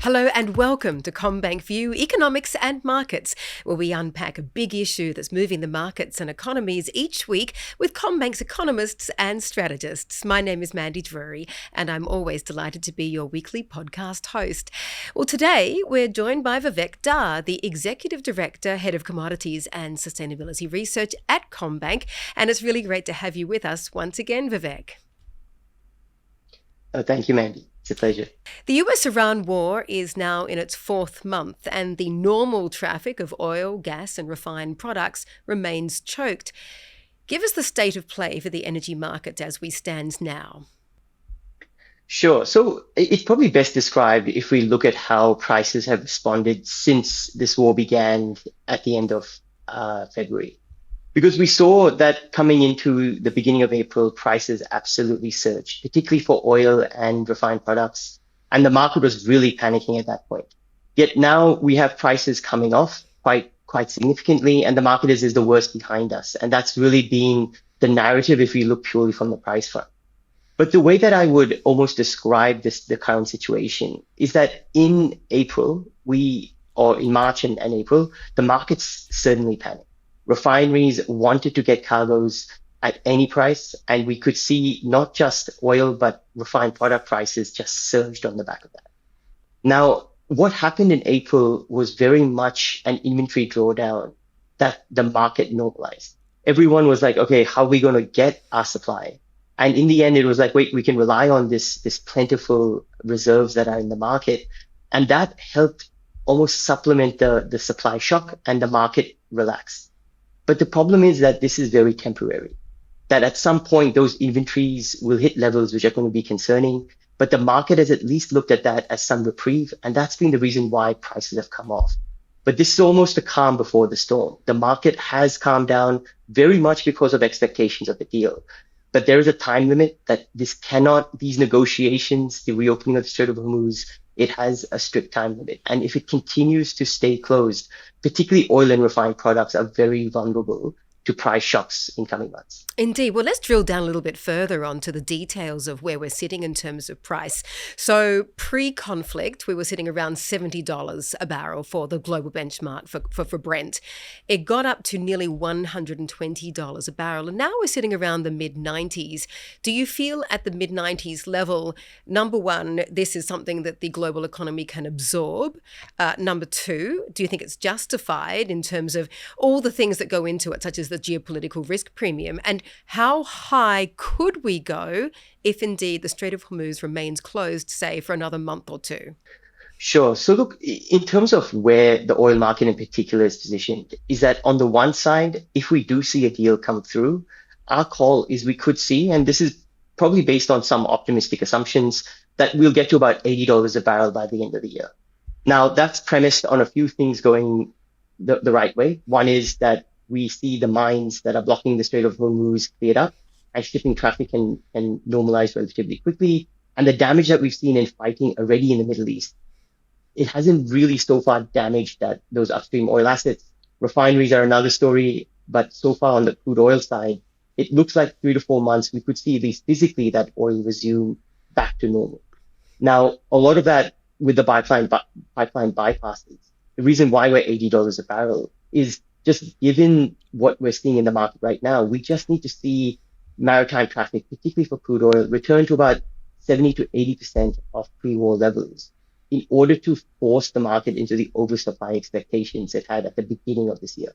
Hello and welcome to CommBank View, Economics and Markets, where we unpack a big issue that's moving the markets and economies each week with CommBank's economists and strategists. My name is Mandy Drury, and I'm always delighted to be your weekly podcast host. Well, today we're joined by Vivek Dhar, the Executive Director, Head of Commodities and Sustainability Research at CommBank, and it's really great to have you with us once again, Vivek. Thank you, Mandy. It's a pleasure. The US-Iran war is now in its fourth month, and the normal traffic of oil, gas and refined products remains choked. Give us the state of play for the energy market as we stand now. Sure. So it's probably best described if we look at how prices have responded since this war began at the end of February. Because we saw that coming into the beginning of April, prices absolutely surged, particularly for oil and refined products. And the market was really panicking at that point. Yet now we have prices coming off quite significantly, and the market is the worst behind us. And that's really been the narrative if we look purely from the price front. But the way that I would almost describe the current situation is that in in March and April, the markets certainly panicked. Refineries wanted to get cargoes at any price, and we could see not just oil, but refined product prices just surged on the back of that. Now, what happened in April was very much an inventory drawdown that the market normalized. Everyone was like, okay, how are we going to get our supply? And in the end, it was like, wait, we can rely on this plentiful reserves that are in the market. And that helped almost supplement the supply shock, and the market relaxed. But the problem is that this is very temporary, that at some point those inventories will hit levels which are going to be concerning, but the market has at least looked at that as some reprieve, and that's been the reason why prices have come off. But this is almost a calm before the storm. The market has calmed down very much because of expectations of the deal. But there is a time limit that these negotiations, the reopening of the Strait of Hormuz, it has a strict time limit. And if it continues to stay closed, particularly oil and refined products are very vulnerable to price shocks in coming months. Indeed. Well, let's drill down a little bit further onto the details of where we're sitting in terms of price. So pre-conflict, we were sitting around $70 a barrel for the global benchmark for Brent. It got up to nearly $120 a barrel, and now we're sitting around the mid-90s. Do you feel at the mid-90s level, number one, this is something that the global economy can absorb? Number two, do you think it's justified in terms of all the things that go into it, such as the geopolitical risk premium? And how high could we go if indeed the Strait of Hormuz remains closed, say, for another month or two? Sure. So look, in terms of where the oil market in particular is positioned, is that on the one side, if we do see a deal come through, our call is we could see, and this is probably based on some optimistic assumptions, that we'll get to about $80 a barrel by the end of the year. Now, that's premised on a few things going the right way. One is that we see the mines that are blocking the Strait of Hormuz cleared up, and shipping traffic can normalize relatively quickly. And the damage that we've seen in fighting already in the Middle East, it hasn't really so far damaged those upstream oil assets. Refineries are another story, but so far on the crude oil side, it looks like 3 to 4 months we could see at least physically that oil resume back to normal. Now, a lot of that with the pipeline bypasses. The reason why we're $80 a barrel is just given what we're seeing in the market right now, we just need to see maritime traffic, particularly for crude oil, return to about 70 to 80% of pre-war levels in order to force the market into the oversupply expectations it had at the beginning of this year.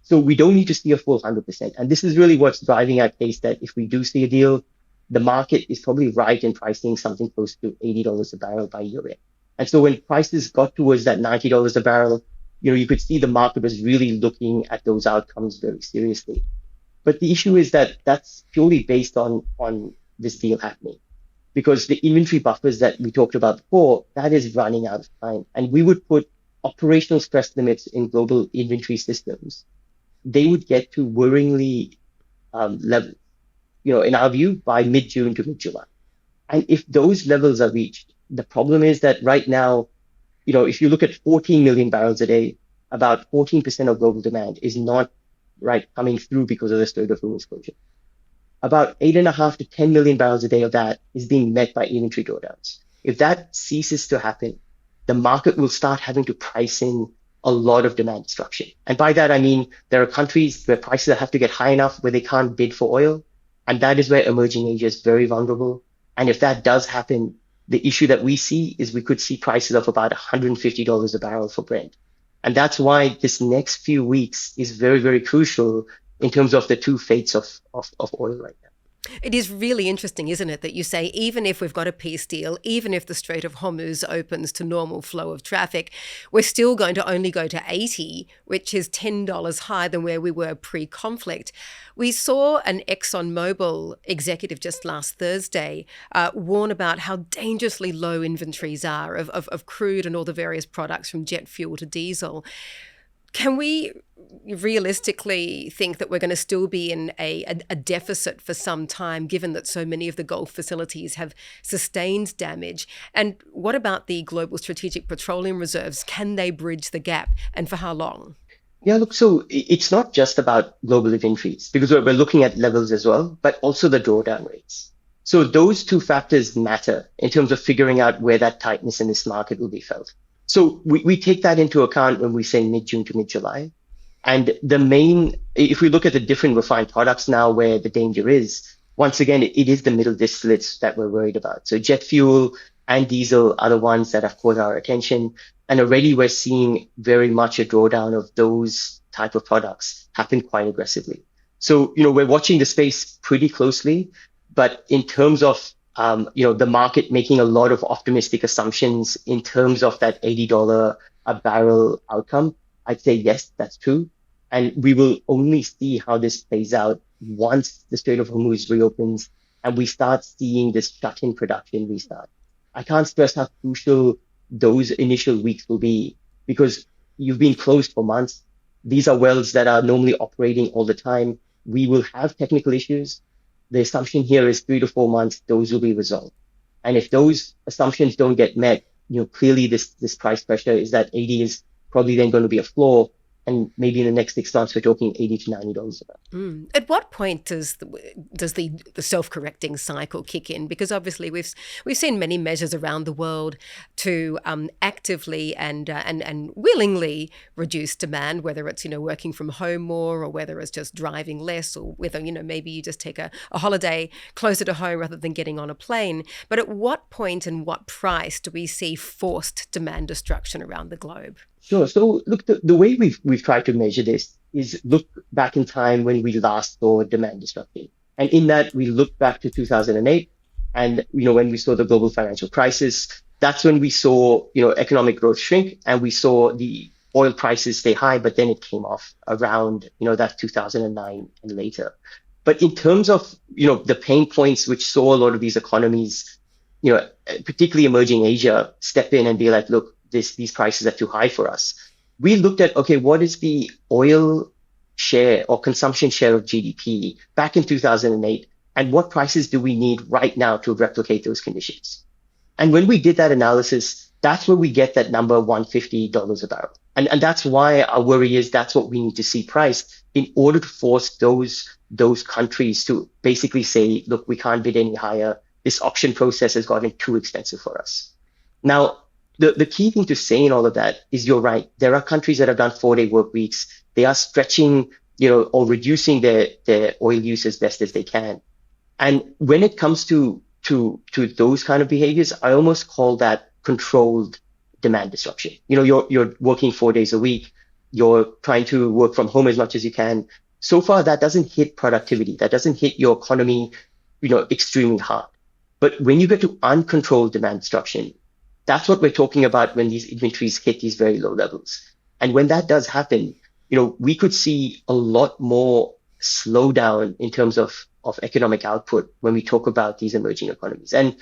So we don't need to see a full 100%. And this is really what's driving our case that if we do see a deal, the market is probably right in pricing something close to $80 a barrel by year end. And so when prices got towards that $90 a barrel, you could see the market was really looking at those outcomes very seriously. But the issue is that that's purely based on this deal happening, because the inventory buffers that we talked about before, that is running out of time. And we would put operational stress limits in global inventory systems. They would get to worryingly levels, in our view, by mid-June to mid-July. And if those levels are reached, the problem is that right now, if you look at 14 million barrels a day, about 14% of global demand is not coming through because of the Strait of Hormuz closure. About 8.5 to 10 million barrels a day of that is being met by inventory drawdowns. If that ceases to happen, the market will start having to price in a lot of demand destruction. And by that, I mean, there are countries where prices have to get high enough where they can't bid for oil. And that is where emerging Asia is very vulnerable. And if that does happen, the issue that we see is we could see prices of about $150 a barrel for Brent. And that's why this next few weeks is very, very crucial in terms of the two fates of oil right now. It is really interesting, isn't it, that you say even if we've got a peace deal, even if the Strait of Hormuz opens to normal flow of traffic, we're still going to only go to 80, which is $10 higher than where we were pre-conflict. We saw an ExxonMobil executive just last Thursday warn about how dangerously low inventories are of crude and all the various products from jet fuel to diesel. Can we realistically think that we're going to still be in a deficit for some time, given that so many of the Gulf facilities have sustained damage? And what about the global strategic petroleum reserves? Can they bridge the gap, and for how long? Yeah, look, so it's not just about global inventories, because we're looking at levels as well, but also the drawdown rates. So those two factors matter in terms of figuring out where that tightness in this market will be felt. So we take that into account when we say mid-June to mid-July. And if we look at the different refined products now where the danger is, once again, it is the middle distillates that we're worried about. So jet fuel and diesel are the ones that have caught our attention. And already we're seeing very much a drawdown of those type of products happen quite aggressively. So, we're watching the space pretty closely, but in terms of the market making a lot of optimistic assumptions in terms of that $80 a barrel outcome, I'd say yes, that's true. And we will only see how this plays out once the Strait of Hormuz reopens and we start seeing this shut-in production restart. I can't stress how crucial those initial weeks will be, because you've been closed for months. These are wells that are normally operating all the time. We will have technical issues. The assumption here is 3 to 4 months, those will be resolved. And if those assumptions don't get met, clearly this price pressure is that 80 is probably then going to be a floor. And maybe in the next 6 months, we're talking $80 to $90 a barrel. At what point does the self-correcting cycle kick in? Because obviously we've seen many measures around the world to actively and willingly reduce demand, whether it's working from home more, or whether it's just driving less, or whether maybe you just take a holiday closer to home rather than getting on a plane. But at what point and what price do we see forced demand destruction around the globe? Sure. So look, the way we've tried to measure this is look back in time when we last saw demand destruction. And in that, we look back to 2008 and, when we saw the global financial crisis, that's when we saw, economic growth shrink and we saw the oil prices stay high, but then it came off around, that 2009 and later. But in terms of, the pain points which saw a lot of these economies, particularly emerging Asia, step in and be like, look, these prices are too high for us. We looked at, okay, what is the oil share or consumption share of GDP back in 2008, and what prices do we need right now to replicate those conditions? And when we did that analysis, that's where we get that number $150 a barrel. And that's why our worry is that's what we need to see priced in order to force those countries to basically say, look, we can't bid any higher. This auction process has gotten too expensive for us. Now, the key thing to say in all of that is you're right. There are countries that have done 4-day work weeks. They are stretching, or reducing their oil use as best as they can. And when it comes to those kind of behaviors, I almost call that controlled demand disruption. You're working 4 days a week. You're trying to work from home as much as you can. So far, that doesn't hit productivity. That doesn't hit your economy, extremely hard. But when you get to uncontrolled demand destruction, that's what we're talking about when these inventories hit these very low levels. And when that does happen, we could see a lot more slowdown in terms of economic output when we talk about these emerging economies. And,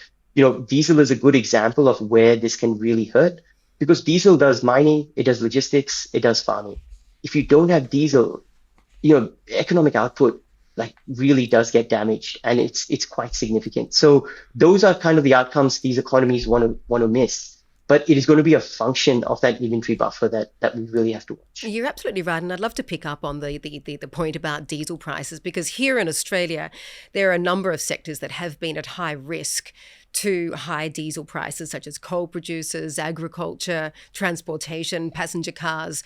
diesel is a good example of where this can really hurt, because diesel does mining, it does logistics, it does farming. If you don't have diesel, economic output really does get damaged, and it's quite significant. So those are kind of the outcomes these economies want to miss. But it is going to be a function of that inventory buffer that we really have to watch. You're absolutely right. And I'd love to pick up on the point about diesel prices, because here in Australia, there are a number of sectors that have been at high risk to high diesel prices such as coal producers, agriculture, transportation, passenger cars.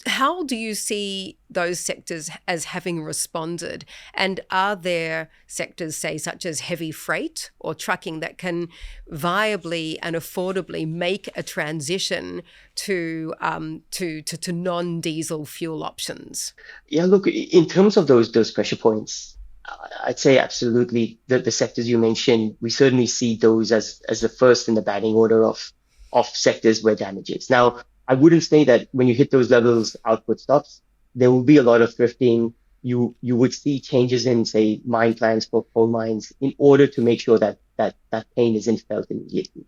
How do you see those sectors as having responded? And are there sectors, say, such as heavy freight or trucking that can viably and affordably make a transition to non-diesel fuel options? Yeah, look, in terms of those pressure points, I'd say absolutely the sectors you mentioned, we certainly see those as the first in the batting order of sectors where damage is. Now, I wouldn't say that when you hit those levels, output stops. There will be a lot of thrifting. You would see changes in, say, mine plans for coal mines in order to make sure that pain isn't felt immediately.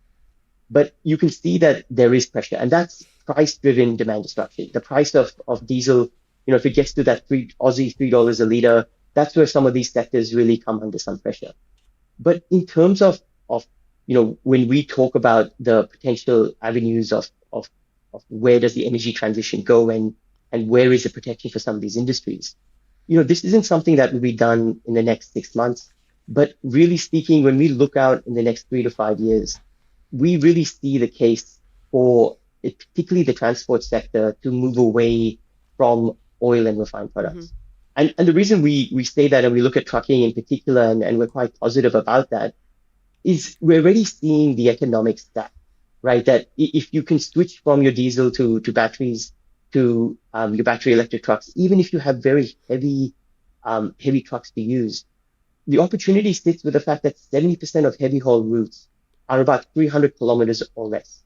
But you can see that there is pressure, and that's price-driven demand destruction. The price of diesel, if it gets to that $3 a liter, that's where some of these sectors really come under some pressure. But in terms of when we talk about the potential avenues of where does the energy transition go and where is the protection for some of these industries, this isn't something that will be done in the next 6 months. But really speaking, when we look out in the next 3 to 5 years, we really see the case for particularly the transport sector to move away from oil and refined products. Mm-hmm. And the reason we say that and we look at trucking in particular and we're quite positive about that is we're already seeing the economic stack, right? That if you can switch from your diesel to batteries to your battery electric trucks, even if you have very heavy trucks to use, the opportunity sits with the fact that 70% of heavy haul routes are about 300 kilometers or less,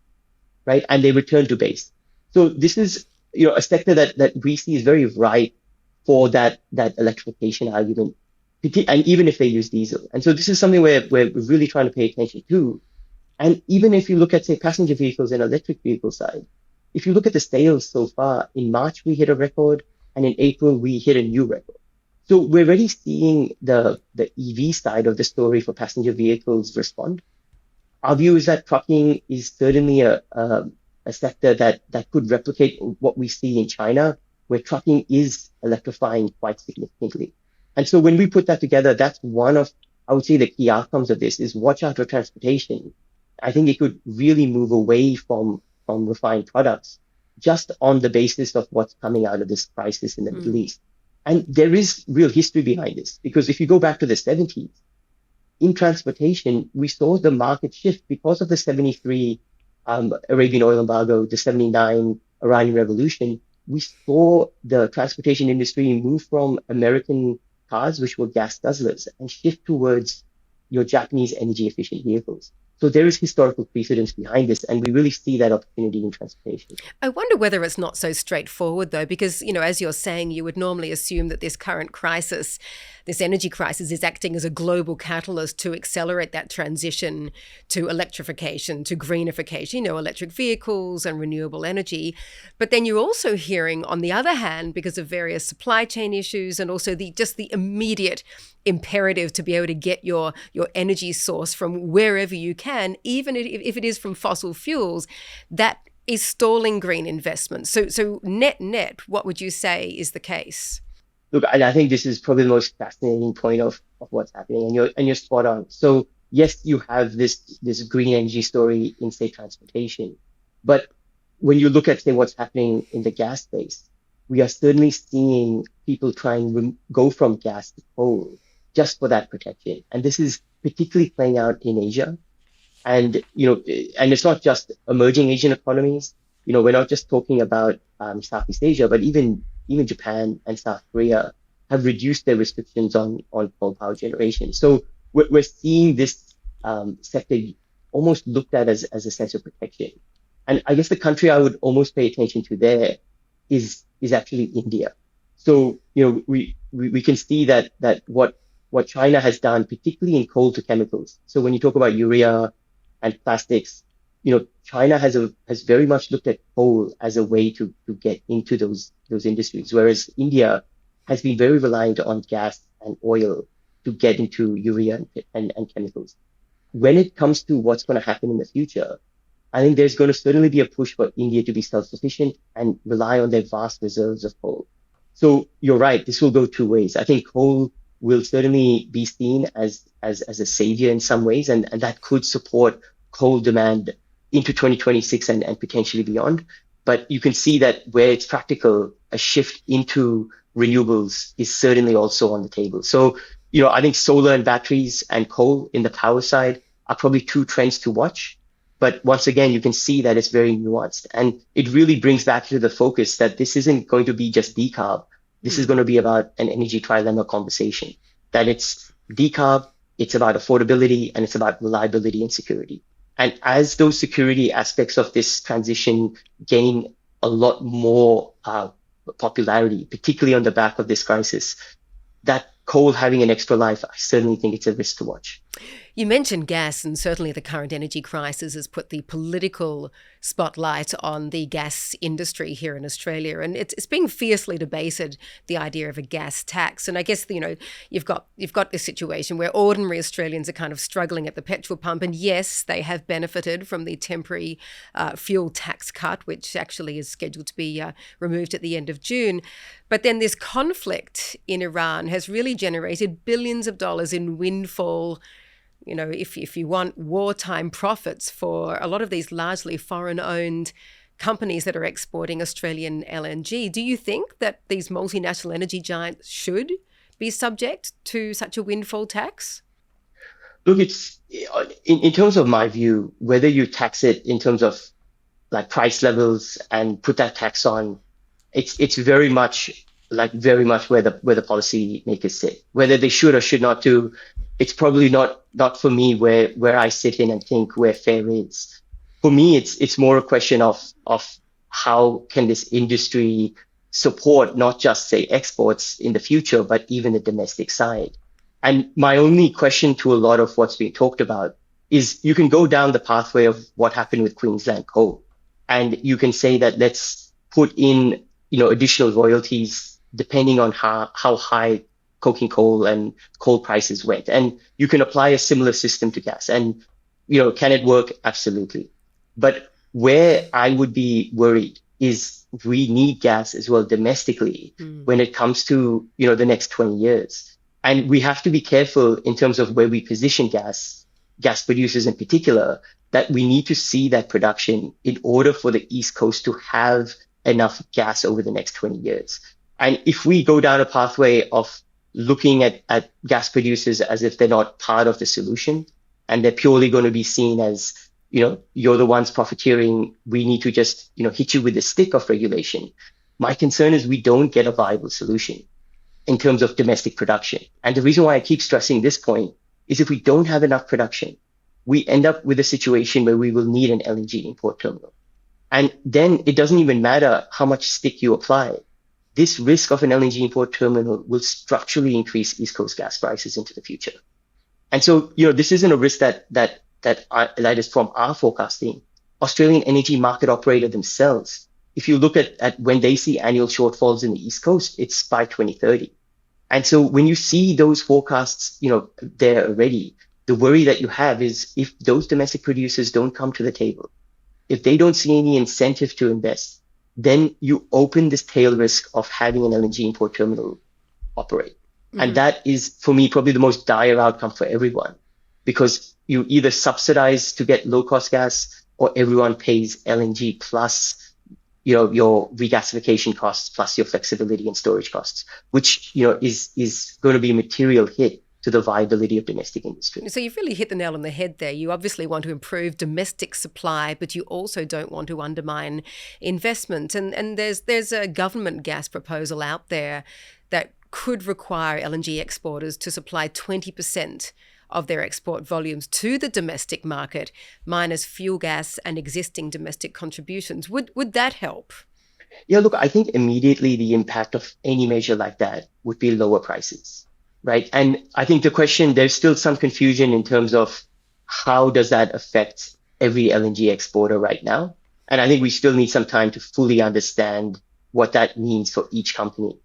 right? And they return to base. So this is a sector that we see is very ripe for that electrification argument, and even if they use diesel. And so this is something where we're really trying to pay attention to. And even if you look at, say, passenger vehicles and electric vehicle side, if you look at the sales so far, in March we hit a record, and in April we hit a new record. So we're already seeing the EV side of the story for passenger vehicles respond. Our view is that trucking is certainly a sector that could replicate what we see in China, where trucking is electrifying quite significantly. And so when we put that together, that's one of, I would say, the key outcomes of this is watch out for transportation. I think it could really move away from refined products just on the basis of what's coming out of this crisis in the Middle East. And there is real history behind this, because if you go back to the 70s, in transportation, we saw the market shift because of the 73 Arabian oil embargo, the 79 Iranian Revolution. We saw the transportation industry move from American cars, which were gas guzzlers, and shift towards your Japanese energy efficient vehicles. So there is historical precedence behind this, and we really see that opportunity in transportation. I wonder whether it's not so straightforward, though, because, as you're saying, you would normally assume that this current crisis, this energy crisis, is acting as a global catalyst to accelerate that transition to electrification, to greenification, electric vehicles and renewable energy. But then you're also hearing, on the other hand, because of various supply chain issues and also the immediate imperative to be able to get your energy source from wherever you can, even if it is from fossil fuels, that is stalling green investment. So net, what would you say is the case? Look, I think this is probably the most fascinating point of what's happening, and you're spot on. So yes, you have this green energy story in, say, transportation, but when you look at, say, what's happening in the gas space, we are certainly seeing people trying to go from gas to coal just for that protection. And this is particularly playing out in Asia. And, and it's not just emerging Asian economies. We're not just talking about Southeast Asia, but even Japan and South Korea have reduced their restrictions on coal power generation. So we're seeing this sector almost looked at as a sense of protection. And I guess the country I would almost pay attention to there is actually India. So, we can see that what China has done, particularly in coal to chemicals. So when you talk about urea and plastics, China has very much looked at coal as a way to get into those industries, whereas India has been very reliant on gas and oil to get into urea and chemicals. When it comes to what's going to happen in the future, I think there's going to certainly be a push for India to be self-sufficient and rely on their vast reserves of coal. So you're right, this will go two ways. I think coal will certainly be seen as a savior in some ways, and that could support coal demand into 2026 and potentially beyond. But you can see that where it's practical, a shift into renewables is certainly also on the table. So, I think solar and batteries and coal in the power side are probably two trends to watch. But once again, you can see that it's very nuanced. And it really brings back to the focus that this isn't going to be just decarb. This is going to be about an energy trilemma conversation, that it's decarb, it's about affordability, and it's about reliability and security. And as those security aspects of this transition gain a lot more popularity, particularly on the back of this crisis, that coal having an extra life, I certainly think it's a risk to watch. You mentioned gas, and certainly the current energy crisis has put the political spotlight on the gas industry here in Australia, and it's being fiercely debated, the idea of a gas tax. And I guess you've got this situation where ordinary Australians are kind of struggling at the petrol pump, and yes, they have benefited from the temporary fuel tax cut, which actually is scheduled to be removed at the end of June. But then this conflict in Iran has really generated billions of dollars in windfall, if you want, wartime profits for a lot of these largely foreign-owned companies that are exporting Australian LNG. Do you think that these multinational energy giants should be subject to such a windfall tax? Look, it's in terms of my view, whether you tax it in terms of like price levels and put that tax on, it's very much where the policymakers sit. Whether they should or should not do, it's probably not for me where I sit in and think where fair is. For me, it's more a question of how can this industry support not just say exports in the future, but even the domestic side. And my only question to a lot of what's being talked about is you can go down the pathway of what happened with Queensland coal, and you can say that let's put in additional royalties depending on how high coking coal and coal prices went. And you can apply a similar system to gas. And, can it work? Absolutely. But where I would be worried is we need gas as well domestically when it comes to, the next 20 years. And we have to be careful in terms of where we position gas producers in particular, that we need to see that production in order for the East Coast to have enough gas over the next 20 years. And if we go down a pathway of looking at gas producers as if they're not part of the solution and they're purely going to be seen as, you're the ones profiteering, we need to just, hit you with the stick of regulation. My concern is we don't get a viable solution in terms of domestic production. And the reason why I keep stressing this point is if we don't have enough production, we end up with a situation where we will need an LNG import terminal. And then it doesn't even matter how much stick you apply. This risk of an LNG import terminal will structurally increase East Coast gas prices into the future. And so, this isn't a risk that is from our forecasting. Australian energy market operator themselves, if you look at when they see annual shortfalls in the East Coast, it's by 2030. And so when you see those forecasts, there already, the worry that you have is if those domestic producers don't come to the table, if they don't see any incentive to invest, then you open this tail risk of having an LNG import terminal operate. Mm-hmm. And that is, for me, probably the most dire outcome for everyone, because you either subsidize to get low-cost gas or everyone pays LNG plus, your regasification costs plus your flexibility and storage costs, which, is going to be a material hit to the viability of domestic industry. So you've really hit the nail on the head there. You obviously want to improve domestic supply, but you also don't want to undermine investment. And there's a government gas proposal out there that could require LNG exporters to supply 20% of their export volumes to the domestic market, minus fuel gas and existing domestic contributions. Would that help? Yeah, look, I think immediately the impact of any measure like that would be lower prices. Right. And I think there's still some confusion in terms of how does that affect every LNG exporter right now? And I think we still need some time to fully understand what that means for each company.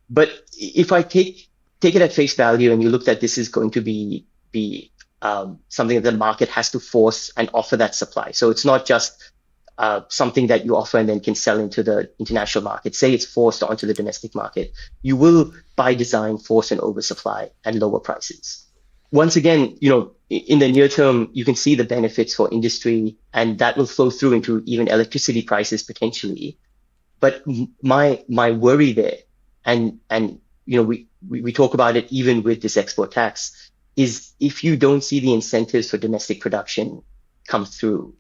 But if I take it at face value and you look that this is going to be something that the market has to force and offer that supply. So it's not just something that you offer and then can sell into the international market. Say it's forced onto the domestic market. You will, by design, force an oversupply and lower prices. Once again, in the near term, you can see the benefits for industry, and that will flow through into even electricity prices potentially. But my worry there, and we talk about it even with this export tax, is if you don't see the incentives for domestic production come through,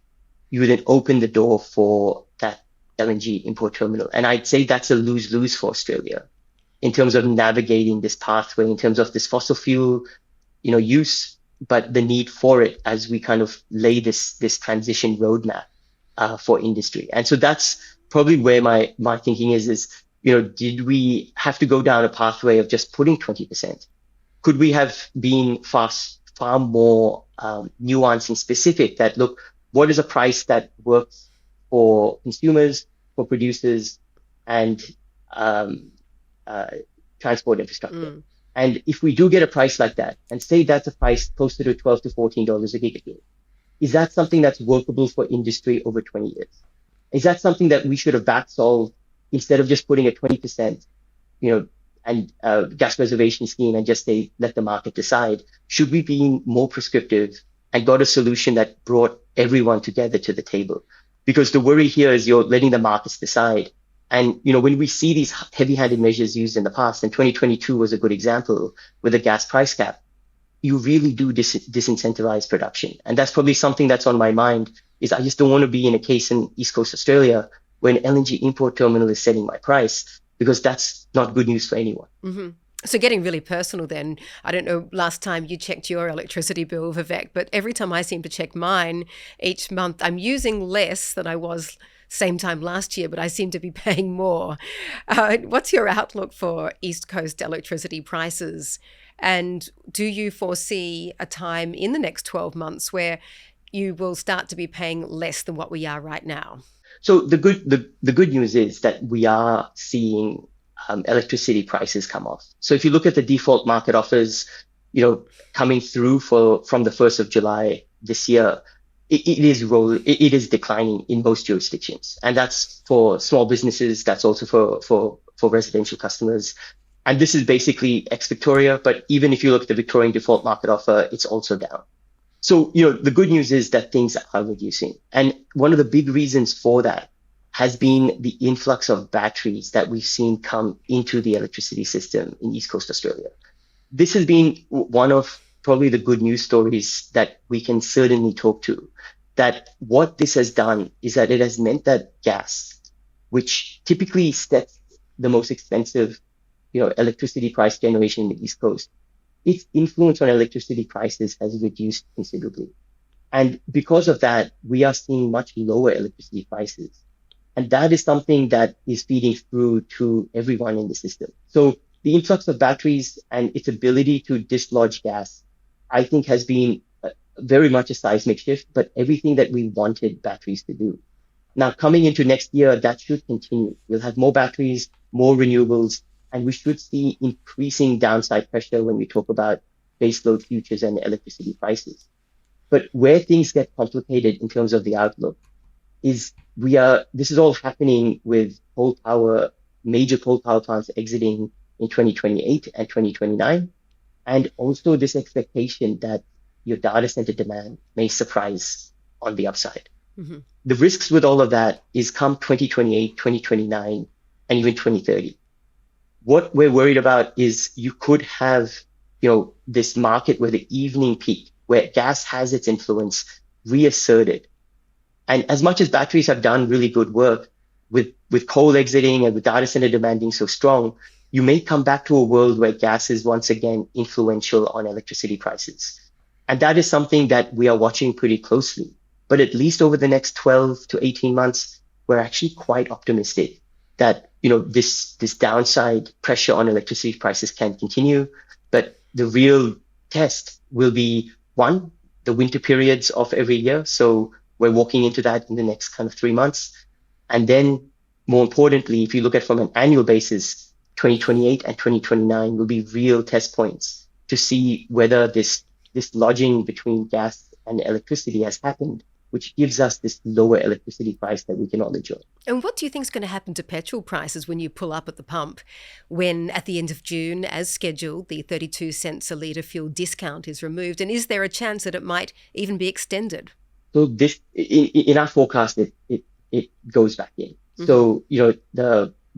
you then open the door for that LNG import terminal. And I'd say that's a lose-lose for Australia in terms of navigating this pathway, in terms of this fossil fuel, use, but the need for it as we kind of lay this transition roadmap for industry. And so that's probably where my thinking is, did we have to go down a pathway of just putting 20%? Could we have been far more nuanced and specific that, look, what is a price that works for consumers, for producers, and transport infrastructure? And if we do get a price like that, and say that's a price closer to $12 to $14 a gigajoule, is that something that's workable for industry over 20 years? Is that something that we should have back solved instead of just putting a 20%, and gas reservation scheme and just let the market decide? Should we be more prescriptive and got a solution that brought everyone together to the table? Because the worry here is you're letting the markets decide. And, when we see these heavy-handed measures used in the past, and 2022 was a good example with a gas price cap, you really do disincentivize production. And that's probably something that's on my mind, is I just don't want to be in a case in East Coast Australia where an LNG import terminal is setting my price, because that's not good news for anyone. Mm-hmm. So getting really personal then, I don't know last time you checked your electricity bill, Vivek, but every time I seem to check mine each month, I'm using less than I was same time last year, but I seem to be paying more. What's your outlook for East Coast electricity prices? And do you foresee a time in the next 12 months where you will start to be paying less than what we are right now? So the good news is that we are seeing electricity prices come off. So if you look at the default market offers, coming through from the 1st of July this year, it is declining in most jurisdictions, and that's for small businesses. That's also for residential customers, and this is basically ex-Victoria. But even if you look at the Victorian default market offer, it's also down. So the good news is that things are reducing, and one of the big reasons for that has been the influx of batteries that we've seen come into the electricity system in East Coast Australia. This has been one of probably the good news stories that we can certainly talk to, that what this has done is that it has meant that gas, which typically sets the most expensive, electricity price generation in the East Coast, its influence on electricity prices has reduced considerably. And because of that, we are seeing much lower electricity prices. And that is something that is feeding through to everyone in the system. So the influx of batteries and its ability to dislodge gas, I think, has been very much a seismic shift, but everything that we wanted batteries to do. Now, coming into next year, that should continue. We'll have more batteries, more renewables, and we should see increasing downside pressure when we talk about baseload futures and electricity prices. But where things get complicated in terms of the outlook is this is all happening with major coal power plants exiting in 2028 and 2029. And also this expectation that your data center demand may surprise on the upside. Mm-hmm. The risks with all of that is come 2028, 2029, and even 2030. What we're worried about is you could have, this market where the evening peak, where gas has its influence, reasserted. And as much as batteries have done really good work with coal exiting and with data center demand being so strong, you may come back to a world where gas is once again influential on electricity prices. And that is something that we are watching pretty closely. But at least over the next 12 to 18 months, we're actually quite optimistic that, this downside pressure on electricity prices can continue. But the real test will be, one, the winter periods of every year. So we're walking into that in the next kind of 3 months. And then more importantly, if you look at from an annual basis, 2028 and 2029 will be real test points to see whether this lodging between gas and electricity has happened, which gives us this lower electricity price that we can all enjoy. And what do you think is going to happen to petrol prices when you pull up at the pump when at the end of June, as scheduled, the 32 cents a litre fuel discount is removed? And is there a chance that it might even be extended? So this, in our forecast, it goes back in. Mm-hmm. So,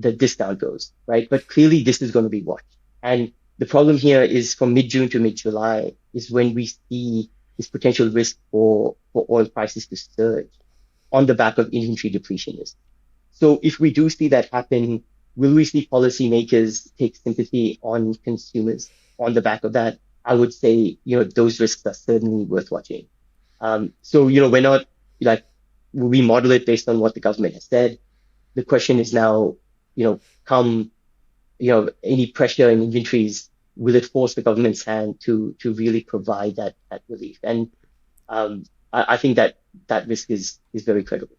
the discount goes, right? But clearly this is going to be watched. And the problem here is from mid-June to mid-July is when we see this potential risk for oil prices to surge on the back of inventory depletion risk. So if we do see that happen, will we see policymakers take sympathy on consumers on the back of that? I would say, those risks are certainly worth watching. So, we're not we model it based on what the government has said. The question is now, come, any pressure in inventories, will it force the government's hand to really provide that relief? And I think that risk is very credible.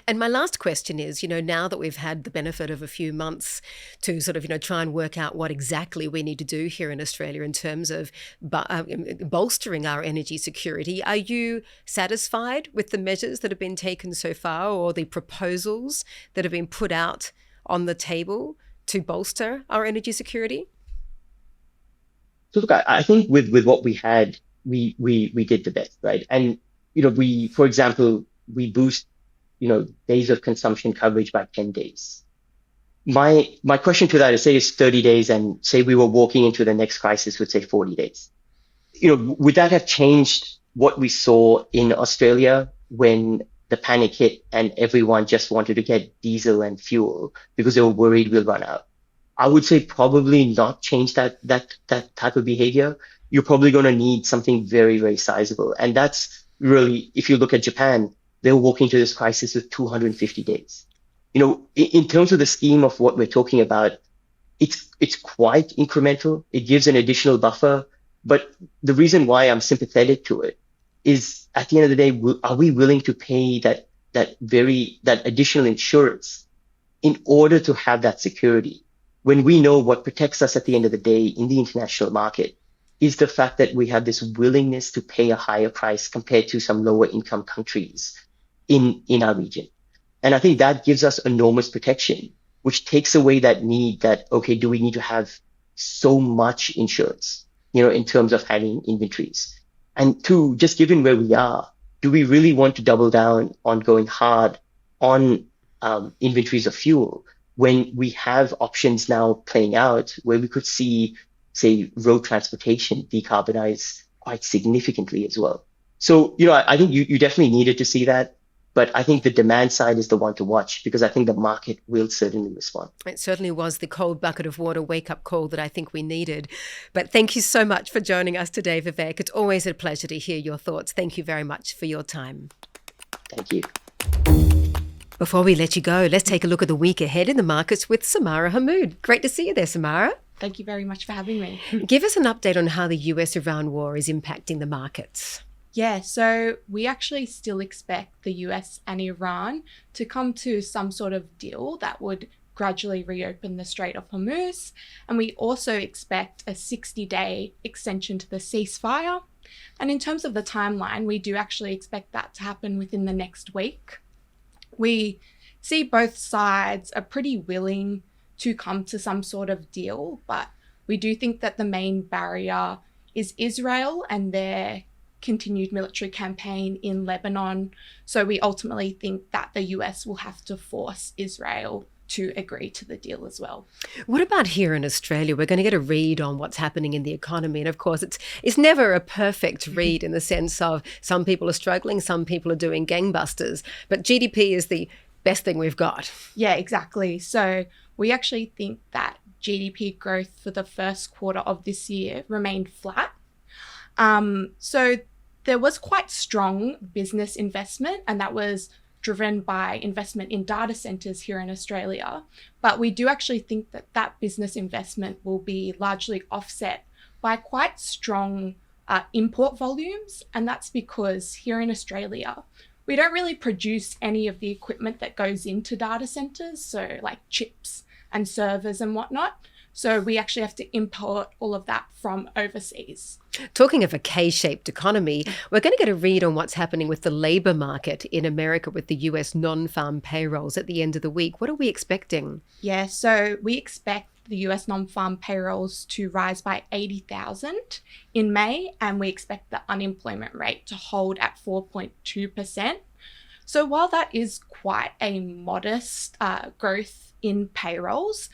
And my last question is, now that we've had the benefit of a few months to sort of, try and work out what exactly we need to do here in Australia in terms of bolstering our energy security, are you satisfied with the measures that have been taken so far or the proposals that have been put out on the table to bolster our energy security? So look, I think with what we had, we did the best, right? And, for example, we boost days of consumption coverage by 10 days. My question to that is, say it's 30 days and say we were walking into the next crisis with, say, 40 days. Would that have changed what we saw in Australia when the panic hit and everyone just wanted to get diesel and fuel because they were worried we'll run out? I would say probably not change that type of behavior. You're probably going to need something very, very sizable. And that's really, if you look at Japan, they were walking into this crisis with 250 days. In terms of the scheme of what we're talking about, it's quite incremental. It gives an additional buffer. But the reason why I'm sympathetic to it is at the end of the day, are we willing to pay that additional insurance in order to have that security? When we know what protects us at the end of the day in the international market is the fact that we have this willingness to pay a higher price compared to some lower income countries in our region. And I think that gives us enormous protection, which takes away that need that, okay, do we need to have so much insurance, in terms of having inventories? And two, just given where we are, do we really want to double down on going hard on inventories of fuel when we have options now playing out where we could see, say, road transportation decarbonize quite significantly as well? So, I think you definitely needed to see that. But I think the demand side is the one to watch because I think the market will certainly respond. It certainly was the cold bucket of water wake-up call that I think we needed. But thank you so much for joining us today, Vivek. It's always a pleasure to hear your thoughts. Thank you very much for your time. Thank you. Before we let you go, let's take a look at the week ahead in the markets with Samara Hammoud. Great to see you there, Samara. Thank you very much for having me. Give us an update on how the US-Iran war is impacting the markets. Yeah, so we actually still expect the US and Iran to come to some sort of deal that would gradually reopen the Strait of Hormuz. And we also expect a 60-day extension to the ceasefire. And in terms of the timeline, we do actually expect that to happen within the next week. We see both sides are pretty willing to come to some sort of deal, but we do think that the main barrier is Israel and their continued military campaign in Lebanon. So we ultimately think that the US will have to force Israel to agree to the deal as well. What about here in Australia? We're going to get a read on what's happening in the economy. And of course, it's never a perfect read in the sense of some people are struggling, some people are doing gangbusters, but GDP is the best thing we've got. Yeah, exactly. So we actually think that GDP growth for the first quarter of this year remained flat. So there was quite strong business investment, and that was driven by investment in data centers here in Australia. But we do actually think that that business investment will be largely offset by quite strong import volumes. And that's because here in Australia, we don't really produce any of the equipment that goes into data centers, so like chips and servers and whatnot. So we actually have to import all of that from overseas. Talking of a K-shaped economy, we're going to get a read on what's happening with the labour market in America with the US non-farm payrolls at the end of the week. What are we expecting? Yeah, so we expect the US non-farm payrolls to rise by 80,000 in May, and we expect the unemployment rate to hold at 4.2%. So while that is quite a modest growth in payrolls,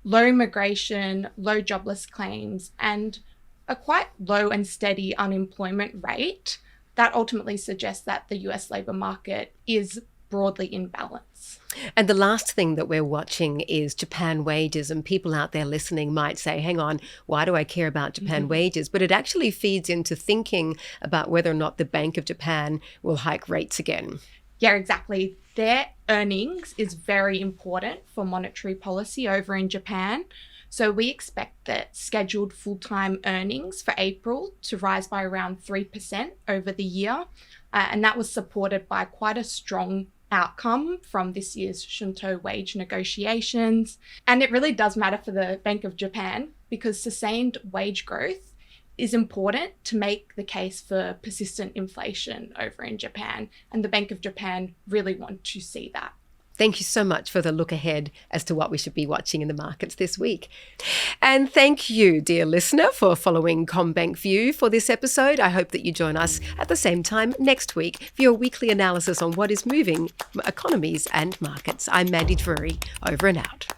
low immigration, low jobless claims, and a quite low and steady unemployment rate, that ultimately suggests that the US labour market is broadly in balance. And the last thing that we're watching is Japan wages, and people out there listening might say, hang on, why do I care about Japan wages? But it actually feeds into thinking about whether or not the Bank of Japan will hike rates again. Yeah, exactly. Their earnings is very important for monetary policy over in Japan. So we expect that scheduled full-time earnings for April to rise by around 3% over the year. And that was supported by quite a strong outcome from this year's Shunto wage negotiations. And it really does matter for the Bank of Japan because sustained wage growth is important to make the case for persistent inflation over in Japan. And the Bank of Japan really want to see that. Thank you so much for the look ahead as to what we should be watching in the markets this week. And thank you, dear listener, for following CommBank View for this episode. I hope that you join us at the same time next week for your weekly analysis on what is moving economies and markets. I'm Mandy Drury. Over and out.